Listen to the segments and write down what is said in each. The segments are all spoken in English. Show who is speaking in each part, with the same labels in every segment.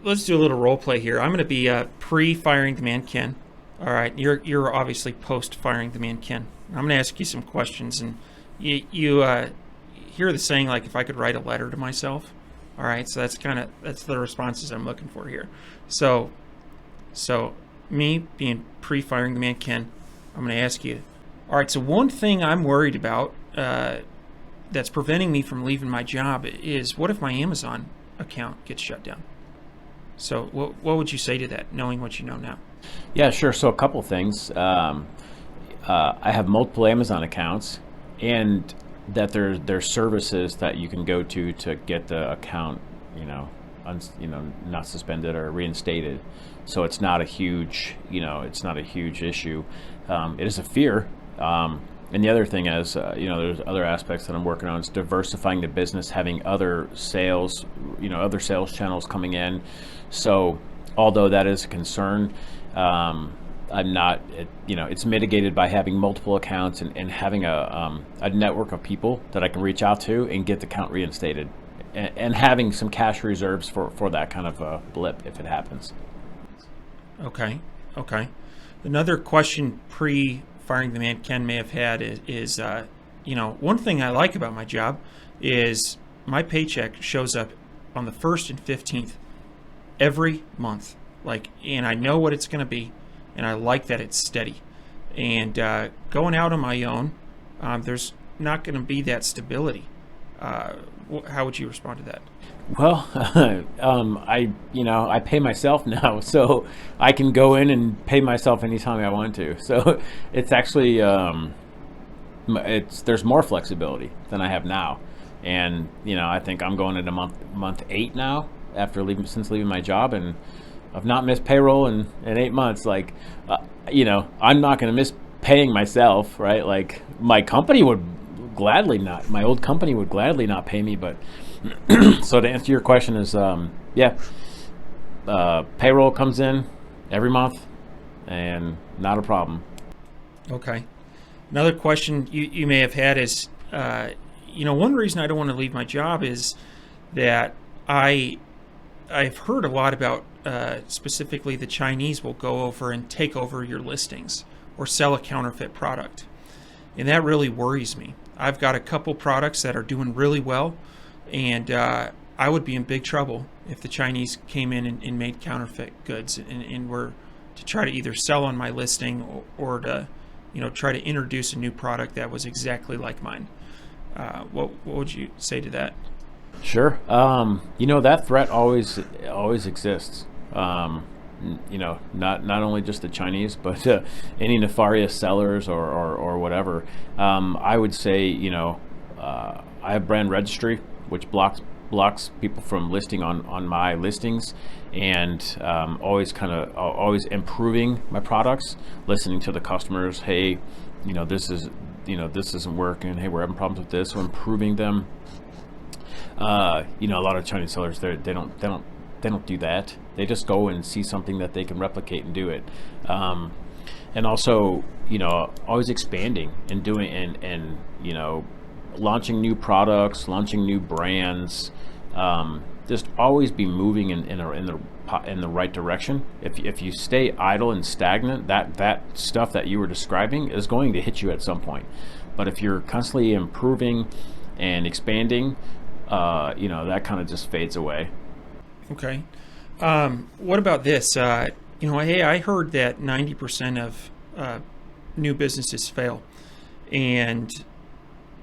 Speaker 1: Let's do a little role play here. I'm going to be pre-firing the man Ken. All right, you're obviously post-firing the man Ken. I'm going to ask you some questions, and you hear the saying like if I could write a letter to myself. All right, so that's the responses I'm looking for here. So so me being pre-firing the man Ken, I'm going to ask you. All right, so one thing I'm worried about that's preventing me from leaving my job is what if my Amazon account gets shut down? So what would you say to that, knowing what you know now?
Speaker 2: Yeah, sure. So a couple things. I have multiple Amazon accounts, and that there's services that you can go to get the account, not suspended or reinstated. So it's not a huge, it's not a huge issue. It is a fear. And the other thing is, there's other aspects that I'm working on. Is diversifying the business, having other sales, other sales channels coming in. So although that is a concern, I'm not, it's mitigated by having multiple accounts and having a network of people that I can reach out to and get the account reinstated, and having some cash reserves for that kind of a blip if it happens.
Speaker 1: Okay, okay. Another question pre-firing the man Ken may have had is one thing I like about my job is my paycheck shows up on the 1st and 15th every month. And I know what it's going to be, and I like that it's steady. And going out on my own, there's not going to be that stability. How would you respond to that?
Speaker 2: Well, I pay myself now, so I can go in and pay myself anytime I want to. So it's actually there's more flexibility than I have now, and I think I'm going into month 8 now after since leaving my job, and I've not missed payroll in 8 months. I'm not going to miss paying myself, right? Like my company would gladly not. My old company would gladly not pay me, but. So to answer your question is, payroll comes in every month, and not a problem.
Speaker 1: Okay. Another question you may have had is, one reason I don't want to leave my job is that I've heard a lot about specifically the Chinese will go over and take over your listings or sell a counterfeit product, and that really worries me. I've got a couple products that are doing really well. And I would be in big trouble if the Chinese came in and made counterfeit goods and were to try to either sell on my listing or to, try to introduce a new product that was exactly like mine. What would you say to that?
Speaker 2: Sure. That threat always exists. Not only just the Chinese, but any nefarious sellers or whatever. I would say, I have brand registry, which blocks people from listing on my listings, and always improving my products, listening to the customers. Hey, this isn't working. Hey, we're having problems with this. So improving them. A lot of Chinese sellers they don't do that. They just go and see something that they can replicate and do it. And also, always expanding and doing and launching new products, launching new brands, just always be moving in the right direction. If you stay idle and stagnant, that stuff that you were describing is going to hit you at some point. But if you're constantly improving and expanding, that kind of just fades away.
Speaker 1: Okay. What about this? Hey, I heard that 90% of new businesses fail, and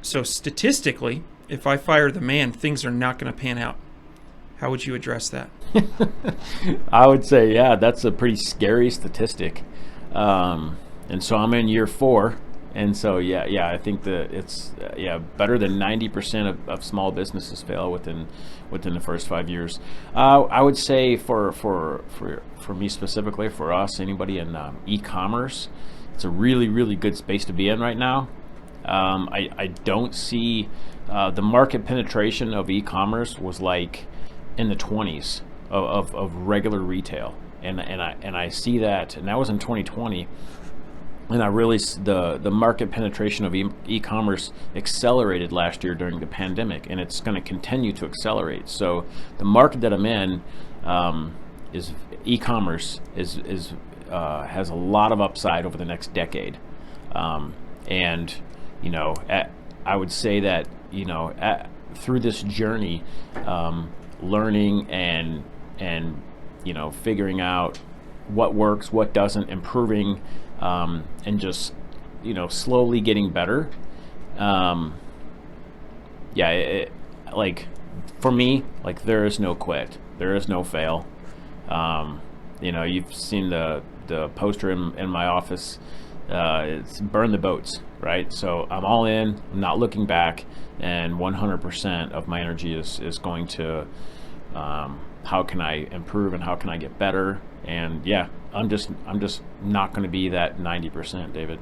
Speaker 1: so statistically, if I fire the man, things are not going to pan out. How would you address that?
Speaker 2: I would say, yeah, that's a pretty scary statistic. And so I'm in year 4. And so, yeah, I think that it's better than 90% of small businesses fail within the first 5 years. I would say for me specifically, for us, anybody in e-commerce, it's a really, really good space to be in right now. I don't see the market penetration of e-commerce was like in the 20s of regular retail, and I see that, and that was in 2020. And I really, the market penetration of e-commerce accelerated last year during the pandemic, and it's going to continue to accelerate. So the market that I'm in, is e-commerce is has a lot of upside over the next decade, and I would say that through this journey, learning and figuring out what works, what doesn't, improving, and just slowly getting better. Like for me, like there is no quit, there is no fail. You've seen the poster in my office. It's burn the boats, right? So I'm all in, I'm not looking back, and 100% of my energy is going to how can I improve and how can I get better. And yeah, I'm just not going to be that 90%, David.